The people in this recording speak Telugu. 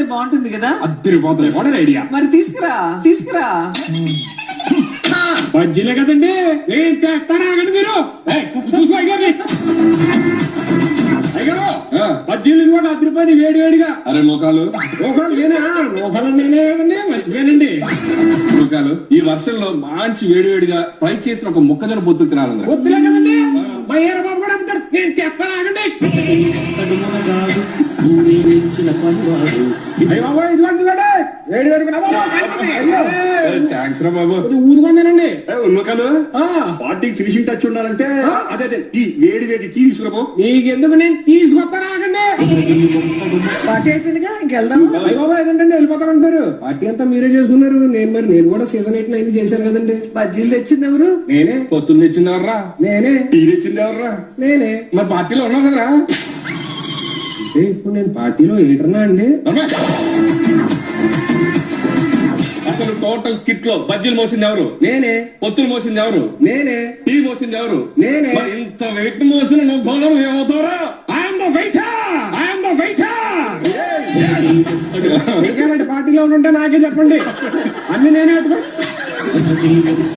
ఉంటే బాగుంటుంది కదా. అద్దరిపోతుంది ఐడియా. మరి తీసుకురా బజ్జీలే కదండి, ఏం తెస్తారా మీరు చూసుకో అయ్యారు బజ్జీలు కూడా అద్దరిపోయి వేడి వేడిగా. అరే లోకాలు నేనా నేనే కదండి, మర్చిపోయానండి. లోకాలు ఈ వర్షంలో మంచి వేడి వేడిగా ఫ్రై చేసిన ఒక మొక్కజొన్న పొత్తు తినాలి. పొత్తులే కదండి, బయ్యార బాబు కూడా అమ్ముతారు. నేను తెస్తాను ఆగండి. అయ్యో బాబా ఇదిగోండి వేడి వేడిగా థ్యాంక్స్ రా బాబు. ఊరుకుందేనండి. లోకాలు పార్టీకి ఫినిషింగ్ టచ్ ఉండాలంటే అదే టీ వేడి వేడి టీ తీసుకురాబో. నీకెందుకు, నేను తీసుకొస్తాను ఆగండి. పార్టీ అయిపోయిందిగా ఇంకెళ్దాం. అయ్య బాబా ఏదంటే వెళ్ళిపోతారంటారు. పార్టీ అంతా మీరే చేసుకున్నారు. నేను కూడా సీజన్ 8 9 చేశాను కదండి. బజ్జీలు తెచ్చింది ఎవరు? నేనే. పొత్తులు తెచ్చింది ఎవర్రా? నేనే. టీ తెచ్చింది ఎవర్రా? నేనే. మరి పార్టీలో ఉన్నావు కదరా. ఇప్పుడు నేను పార్టీలో ఏటర్నా అండి? అసలు టోటల్ స్కిట్ లో బజ్జీలు మోసింది ఎవరు? నేనే. పొత్తులు మోసింది ఎవరు? నేనే. టీ మోసింది ఎవరు? నేనే. ఇంత వెయిట్ మోసిన నువ్వు గోళం ఏమవుతావురా? I'm the waiter. పార్టీలో ఉంటే నాకే చెప్పండి, అన్ని నేనే పెట్టుకో.